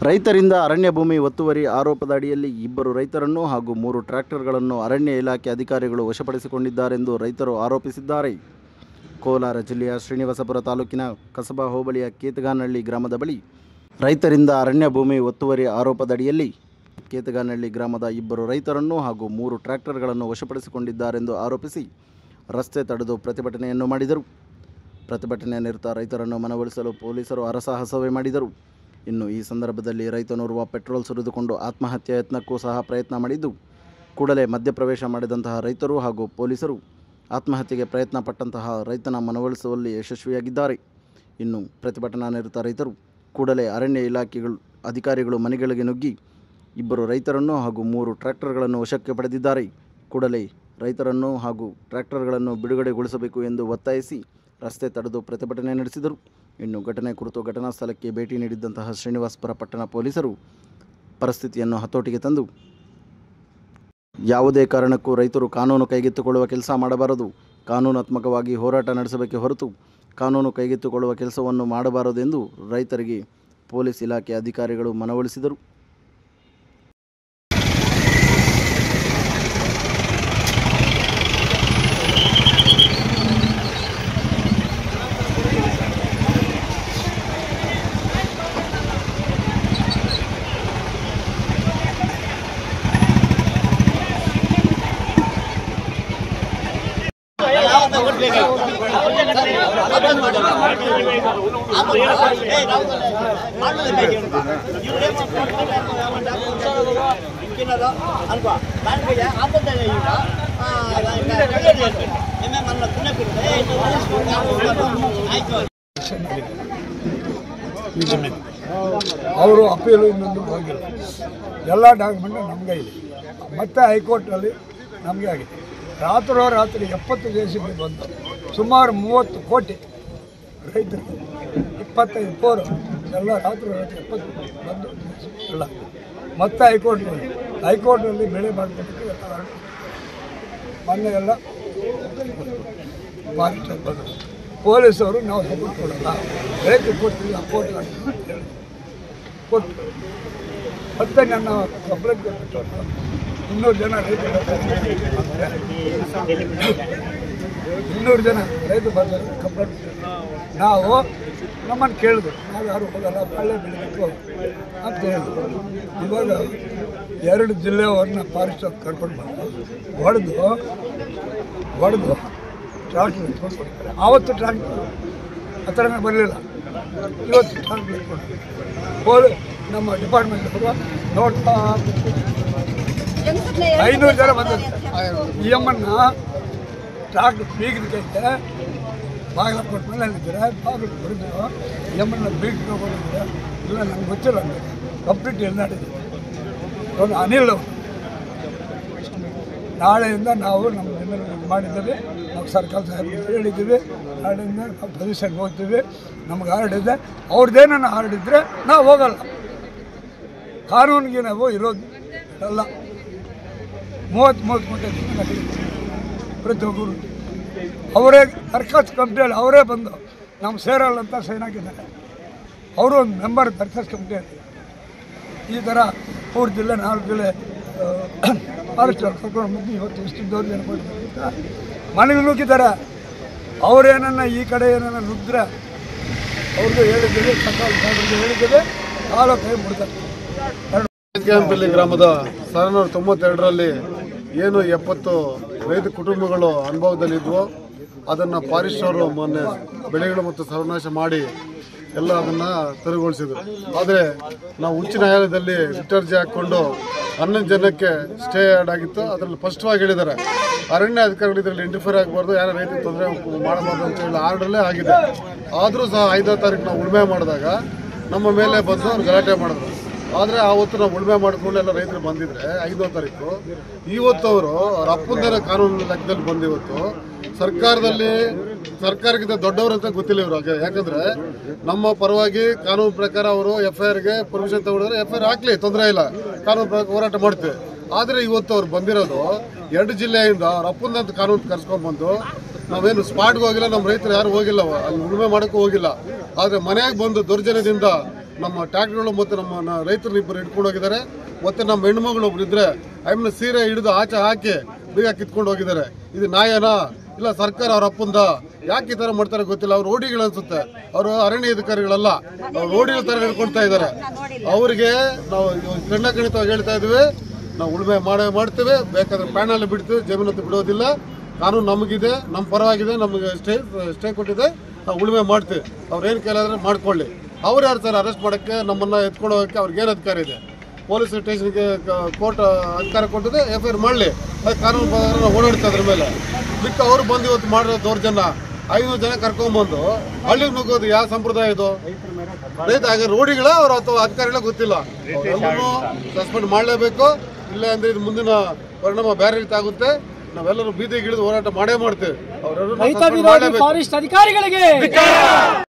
ರೈತರಿಂದ ಅರಣ್ಯ ಭೂಮಿ ಒತ್ತುವರಿ ಆರೋಪದ ಅಡಿಯಲ್ಲಿ ಇಬ್ಬರು ರೈತರನ್ನು ಹಾಗೂ 3 ಟ್ರ್ಯಾಕ್ಟರ್ಗಳನ್ನು ಅರಣ್ಯ ಇಲಾಖೆ ಅಧಿಕಾರಿಗಳು ವಶಪಡಿಸಿಕೊಂಡಿದ್ದಾರೆಂದು ರೈತರು ಆರೋಪಿಸಿದ್ದಾರೆ. ಕೋಲಾರ ಜಿಲ್ಲೆಯ ಶ್ರೀನಿವಾಸಪುರ ತಾಲೂಕಿನ ಕಸಬಾ ಹೋಬಳಿಯ ಕೇತಗಾನಹಳ್ಳಿ ಗ್ರಾಮದ ಬಳಿ ರೈತರಿಂದ ಅರಣ್ಯ ಭೂಮಿ ಒತ್ತುವರಿ ಆರೋಪದಡಿಯಲ್ಲಿ ಕೇತಗಾನಹಳ್ಳಿ ಗ್ರಾಮದ ಇಬ್ಬರು ರೈತರನ್ನು ಹಾಗೂ 3 ಟ್ರ್ಯಾಕ್ಟರ್ಗಳನ್ನು ವಶಪಡಿಸಿಕೊಂಡಿದ್ದಾರೆಂದು ಆರೋಪಿಸಿ ರಸ್ತೆ ತಡೆದು ಪ್ರತಿಭಟನೆಯನ್ನು ಮಾಡಿದರು. ಪ್ರತಿಭಟನೆಯ ನಿರತ ರೈತರನ್ನು ಮನವೊಲಿಸಲು ಪೊಲೀಸರು ಹರಸಾಹಸವೇ ಮಾಡಿದರು. ಇನ್ನು ಈ ಸಂದರ್ಭದಲ್ಲಿ ರೈತನೋರ್ವ ಪೆಟ್ರೋಲ್ ಸುರಿದುಕೊಂಡು ಆತ್ಮಹತ್ಯೆ ಯತ್ನಕ್ಕೂ ಸಹ ಪ್ರಯತ್ನ ಮಾಡಿದ್ದು, ಕೂಡಲೇ ಮಧ್ಯಪ್ರವೇಶ ಮಾಡಿದಂತಹ ರೈತರು ಹಾಗೂ ಪೊಲೀಸರು ಆತ್ಮಹತ್ಯೆಗೆ ಪ್ರಯತ್ನ ಪಟ್ಟಂತಹ ರೈತನ ಮನವೊಲಿಸುವಲ್ಲಿ ಯಶಸ್ವಿಯಾಗಿದ್ದಾರೆ. ಇನ್ನು ಪ್ರತಿಭಟನಾ ನಿರತ ರೈತರು ಕೂಡಲೇ ಅರಣ್ಯ ಇಲಾಖೆಗಳು ಅಧಿಕಾರಿಗಳು ಮನೆಗಳಿಗೆ ನುಗ್ಗಿ ಇಬ್ಬರು ರೈತರನ್ನು ಹಾಗೂ 3 ಟ್ರ್ಯಾಕ್ಟರ್ಗಳನ್ನು ವಶಕ್ಕೆ ಪಡೆದಿದ್ದಾರೆ. ಕೂಡಲೇ ರೈತರನ್ನು ಹಾಗೂ ಟ್ರ್ಯಾಕ್ಟರ್ಗಳನ್ನು ಬಿಡುಗಡೆಗೊಳಿಸಬೇಕು ಎಂದು ಒತ್ತಾಯಿಸಿ ರಸ್ತೆ ತಡೆದು ಪ್ರತಿಭಟನೆ ನಡೆಸಿದರು. ಇನ್ನು ಘಟನೆ ಕುರಿತು ಘಟನಾ ಸ್ಥಳಕ್ಕೆ ಭೇಟಿ ನೀಡಿದ್ದಂತಹ ಶ್ರೀನಿವಾಸಪುರ ಪಟ್ಟಣ ಪೊಲೀಸರು ಪರಿಸ್ಥಿತಿಯನ್ನು ಹತೋಟಿಗೆ ತಂದು ಯಾವುದೇ ಕಾರಣಕ್ಕೂ ರೈತರು ಕಾನೂನು ಕೈಗೆತ್ತಿಕೊಳ್ಳುವ ಕೆಲಸ ಮಾಡಬಾರದು, ಕಾನೂನಾತ್ಮಕವಾಗಿ ಹೋರಾಟ ನಡೆಸಬೇಕೆ ಹೊರತು ಕಾನೂನು ಕೈಗೆತ್ತಿಕೊಳ್ಳುವ ಕೆಲಸವನ್ನು ಮಾಡಬಾರದೆಂದು ರೈತರಿಗೆ ಪೊಲೀಸ್ ಇಲಾಖೆ ಅಧಿಕಾರಿಗಳು ಮನವೊಲಿಸಿದರು. ಅವರು ಅಪೀಲು ಇನ್ನೊಂದು ಹೋಗಿಲ್ಲ. ಎಲ್ಲ ಡಾಕ್ಯುಮೆಂಟ್ ನಮಗೆ ಇದೆ. ಮತ್ತೆ ಹೈಕೋರ್ಟಲ್ಲಿ ನಮಗೆ ಆಗಿದೆ. ರಾತ್ರಿ 70 JCB ಬಂದು ಸುಮಾರು 30 ಕೋಟಿ ರೈತರಿಗೆ 25 ಕೋರು ಎಲ್ಲ ರಾತ್ರಿ 70 ಬಂದು ಎಲ್ಲ ಮತ್ತೆ ಹೈಕೋರ್ಟಲ್ಲಿ ಬೆಳೆ ಮಾಡ್ಕೊಟ್ಟು ಎಲ್ಲ ಮೊನ್ನೆ ಎಲ್ಲ ಫಾರೆಸ್ಟರ್ ಬಂದರು. ಪೊಲೀಸವರು ನಾವು ಸಪೋರ್ಟ್ ಕೊಡೋಲ್ಲ, ರೈತರು ಕೊಡ್ತೀವಿ ಅಪೋರ್ಟ್ ಕೊಟ್ಟು ಮತ್ತೆ ನನ್ನ ಕಂಪ್ಲೇಂಟ್ ಕೊಟ್ಟು 200 ಜನ ರೈತರು 200 ಜನ ರೈತರು ಬರ್ತಾರೆ ಕಂಪ್ಲೇಂಟ್. ನಾವು ನಮ್ಮನ್ನು ಕೇಳಿದ್ರು, ನಾವು ಯಾರು ಹೋಗಲ್ಲ, ಬಳ್ಳೆ ಬೆಳಿಬೇಕು ಅಂತ ಹೇಳಿದ್ರು. ಇವಾಗ 2 ಜಿಲ್ಲೆಯವ್ರನ್ನ ಫಾರೆಸ್ಟರ್ ಕರ್ಕೊಂಡು ಬಂದು ಹೊಡೆದು ಟ್ರಾಕ್ಟರ್ ಎತ್ಕೊಂಡು ಕೊಡ್ತಾರೆ. ಆವತ್ತು ಟ್ರಾಕ್ಟರ್ ಹತ್ರನೇ ಬರಲಿಲ್ಲ, ಇವತ್ತು ಟ್ರಾಕ್ಟರ್ ಎತ್ಕೊಂಡು ನಮ್ಮ ಡಿಪಾರ್ಟ್ಮೆಂಟ್ ನೋಡ್ತಾ 500 ಜನ ಬಂದರು. ಈ ಅಮ್ಮನ್ನ ಟ್ರಾಕ್ಟರ್ ಬೀಗದ ಕೈತೆ ಬಾಗಿಲ ಕೊಟ್ಟ ಮೇಲೆ ಹೇಳಿದ್ದಾರೆ, ಬಾಗಿಲು ಬರೆದು ಈ ಅಮ್ಮನ್ನ ಬೀಗ ತಗೊಂಡಿದ್ದಾರೆ. ಇಲ್ಲ ನನಗೆ ಗೊತ್ತಿಲ್ಲ, ಕಂಪ್ಲೀಟ್ ಎಲ್ಲಾಡಿದ್ದೀವಿ. ಒಂದು ಅನಿಲ್ ನಾಳೆಯಿಂದ ನಾವು ನಮ್ಮ ಜನರಿಗೆ ಮಾಡಿದ್ದೀವಿ, ನಾವು ಸರ್ಕಾರ ಸಾಹೇಬರಿಗೆ ಹೇಳಿದ್ದೀವಿ. ನಾಳೆಯಿಂದ ನಾವು ಪೊಸಿಷನ್ಗೆ ಹೋಗ್ತೀವಿ. ನಮ್ಗೆ ಆರ್ಡಿದೆ, ಅವ್ರದ್ದೇನನ್ನು ಆರ್ಡಿದ್ರೆ ನಾವು ಹೋಗಲ್ಲ. ಕಾನೂನಿಗೆ ನಾವು ಇರೋದು ಅಲ್ಲ. 30 ಕೋಟಿ ಪ್ರತಿಯೊಬ್ಬರು ಅವರೇ ದರ್ಖಾಸ್ತು ಕಂಪ್ನಿಯಲ್ಲಿ ಅವರೇ ಬಂದು ನಮ್ಮ ಸೇರಲ್ಲ ಅಂತ ಸೈನ್ ಹಾಕಿದ್ದಾರೆ. ಅವರು ಒಂದು ಮೆಂಬರ್ ದರ್ಖಾಸ್ತು ಕಂಪ್ನಿಯಲ್ಲಿ ಈ ಥರ 3 ಜಿಲ್ಲೆ 4 ಜಿಲ್ಲೆ ಫಾರೆಸ್ಟರ್ ಕರ್ಕೊಂಡು ಬಂದು ಇವತ್ತು ಎಷ್ಟು ದೌರ್ಜನ್ಯ ಮಾಡ್ತಾರೆ, ಮನೆಗೆ ನುಗ್ಗಿದ್ದಾರೆ. ಅವರೇನನ್ನ ಈ ಕಡೆ ಏನನ್ನ ನುಗ್ಗಿದ್ರೆ ಅವ್ರಿಗೂ ಹೇಳಿದ್ದೀವಿ, ಸರ್ಕಾರ ಹೇಳಿದ್ದೀವಿ, ಕಾಲ ಕೈ ಮುಡ್ತಾರೆ. ಕೇತಗಾನಹಳ್ಳಿ ಗ್ರಾಮದ 1992ರಲ್ಲಿ ಏನು 70 ರೈತ ಕುಟುಂಬಗಳು ಅನುಭವದಲ್ಲಿದ್ವು, ಅದನ್ನು ಫಾರೆಸ್ಟ್ ಅವರು ಮೊನ್ನೆ ಬೆಳೆಗಳು ಮತ್ತು ಸರ್ವನಾಶ ಮಾಡಿ ಎಲ್ಲ ಅದನ್ನು ತೆರವುಗೊಳಿಸಿದ್ರು. ಆದರೆ ನಾವು ಉಚ್ಚ ನ್ಯಾಯಾಲಯದಲ್ಲಿ ರಿಟ್ ಅರ್ಜಿ ಹಾಕ್ಕೊಂಡು 11 ಜನಕ್ಕೆ ಸ್ಟೇ ಆಗಿತ್ತು. ಅದರಲ್ಲಿ ಸ್ಪಷ್ಟವಾಗಿ ಹೇಳಿದ್ದಾರೆ, ಅರಣ್ಯ ಅಧಿಕಾರಿಗಳು ಇದರಲ್ಲಿ ಇಂಟರ್ಫಿಯರ್ ಆಗಬಾರ್ದು, ಯಾರು ರೈತರಿಗೆ ತೊಂದರೆ ಮಾಡಬಾರ್ದು ಅಂತ ಹೇಳಿ ಆರ್ಡರಲ್ಲೇ ಆಗಿದೆ. ಆದರೂ ಸಹ 5ನೇ ತಾರೀಕು ನಾವು ಉಳುಮೆ ಮಾಡಿದಾಗ ನಮ್ಮ ಮೇಲೆ ಬಂದು ಅವ್ರು ಗಲಾಟೆ ಮಾಡಿದ್ರು. ಆದರೆ ಆವತ್ತು ನಾವು ಉಳುಮೆ ಮಾಡಿಕೊಂಡು ಎಲ್ಲ ರೈತರು ಬಂದಿದ್ರೆ 5ನೇ ತಾರೀಕು, ಇವತ್ತು ಅವರು ಅವ್ರ ಅಪ್ಪಂದೇನ ಕಾನೂನು ಲೆಕ್ಕದಲ್ಲಿ ಬಂದು ಇವತ್ತು ಸರ್ಕಾರಕ್ಕಿಂತ ದೊಡ್ಡವರು ಅಂತ ಗೊತ್ತಿಲ್ಲ ಇವರು. ಯಾಕಂದ್ರೆ ನಮ್ಮ ಪರವಾಗಿ ಕಾನೂನು ಪ್ರಕಾರ ಅವರು FIRಗೆ ಪರ್ಮಿಷನ್ ತಗೊಂಡ್ರೆ FIR ಹಾಕ್ಲಿ, ತೊಂದರೆ ಇಲ್ಲ, ಕಾನೂನು ಪ್ರಕಾರ ಹೋರಾಟ ಮಾಡ್ತೇವೆ. ಆದರೆ ಇವತ್ತು ಅವ್ರು ಬಂದಿರೋದು 2 ಜಿಲ್ಲೆಯಿಂದ ಅವ್ರ ಅಪ್ಪಂದಂತ ಕಾನೂನು ಕರ್ಸ್ಕೊಂಡ್ಬಂದು ನಾವೇನು ಸ್ಪಾಟ್ಗೆ ಹೋಗಿಲ್ಲ, ನಮ್ಮ ರೈತರು ಯಾರು ಹೋಗಿಲ್ಲ, ಅಲ್ಲಿ ಉಳುಮೆ ಮಾಡೋಕ್ಕೂ ಹೋಗಿಲ್ಲ. ಆದರೆ ಮನೆಯಾಗ ಬಂದು ದೌರ್ಜನ್ಯದಿಂದ ನಮ್ಮ ಟ್ಯಾಕ್ಟ್ರಿಗಳು ಮತ್ತು ನಮ್ಮ ರೈತರು ಇಬ್ಬರು ಹಿಡ್ಕೊಂಡು ಹೋಗಿದ್ದಾರೆ. ಮತ್ತೆ ನಮ್ಮ ಹೆಣ್ಮಗಳು ಒಬ್ರು ಇದ್ರೆ ಆಮೇಲೆ ಸೀರೆ ಹಿಡಿದು ಆಚೆ ಹಾಕಿ ಬೀಗ ಕಿತ್ಕೊಂಡು ಹೋಗಿದ್ದಾರೆ. ಇದು ನ್ಯಾಯನಾ? ಇಲ್ಲ ಸರ್ಕಾರ ಅವ್ರ ಅಪ್ಪಂದ? ಯಾಕೆ ಈ ತರ ಮಾಡ್ತಾರೆ ಗೊತ್ತಿಲ್ಲ. ಅವ್ರು ರೋಡಿಗಳು ಅನ್ಸುತ್ತೆ, ಅವರು ಅರಣ್ಯ ಅಧಿಕಾರಿಗಳಲ್ಲ, ಅವ್ರು ರೋಡಿಗಳ ತರ ನಡ್ಕೊಳ್ತಾ ಇದ್ದಾರೆ. ಅವ್ರಿಗೆ ನಾವು ಖಂಡಿತವಾಗಿ ಹೇಳ್ತಾ ಇದೀವಿ, ನಾವು ಉಳುಮೆ ಮಾಡ್ತೇವೆ, ಬೇಕಾದ್ರೆ ಪ್ಯಾನಲ್ ಬಿಡ್ತೀವಿ, ಜಮೀನಂತೂ ಬಿಡೋದಿಲ್ಲ. ಕಾನೂನು ನಮಗಿದೆ, ನಮ್ಮ ಪರವಾಗಿದೆ, ನಮಗೆ ಸ್ಟೇ ಕೊಟ್ಟಿದೆ, ನಾವು ಉಳುಮೆ ಮಾಡ್ತೀವಿ. ಅವ್ರು ಏನು ಕೇಳಿದ್ರೆ ಮಾಡ್ಕೊಳ್ಳಿ. ಅವ್ರು ಯಾರು ಸರ್ ಅರೆಸ್ಟ್ ಮಾಡೋಕ್ಕೆ, ನಮ್ಮನ್ನ ಎತ್ಕೊಂಡು ಹೋಗೋಕ್ಕೆ ಅವ್ರಿಗೆ ಏನು ಅಧಿಕಾರ ಇದೆ? ಪೊಲೀಸ್ ಸ್ಟೇಷನ್ಗೆ ಕೋರ್ಟ್ ಅಧಿಕಾರ ಕೊಟ್ಟಿದೆ, FIR ಮಾಡಲಿ, ಅದು ಕಾನೂನು ಪ್ರಕಾರ ನಾವು ಓಡಾಡ್ತಾ ಅದ್ರ ಮೇಲೆ. ಬಿಟ್ಟು ಅವ್ರು ಬಂದು ಇವತ್ತು ಮಾಡಿರೋ ದೌರ್ಜನ್ಯ 500 ಜನ ಕರ್ಕೊಂಡ್ಬಂದು ಹಳ್ಳಿಗೆ ನುಗ್ಗೋದು ಯಾವ ಸಂಪ್ರದಾಯ ಇದು? ರೈತ ಹಾಗೆ ರೋಡಿಗಳ ಅವ್ರ ಅಥವಾ ಅಧಿಕಾರಿಗಳ ಗೊತ್ತಿಲ್ಲ. ಎಲ್ಲರೂ ಸಸ್ಪೆಂಡ್ ಮಾಡಲೇಬೇಕು, ಇಲ್ಲ ಅಂದ್ರೆ ಇದು ಮುಂದಿನ ಪರಿಣಾಮ ಬೇರೆ ರೀತಿ ಆಗುತ್ತೆ. ನಾವೆಲ್ಲರೂ ಬೀದಿಗಿಳಿದು ಹೋರಾಟ ಮಾಡೇ ಮಾಡ್ತೇವೆ. ಅವರೆಲ್ಲರೂ ಫಾರೆಸ್ಟ್ ಅಧಿಕಾರಿಗಳಿಗೆ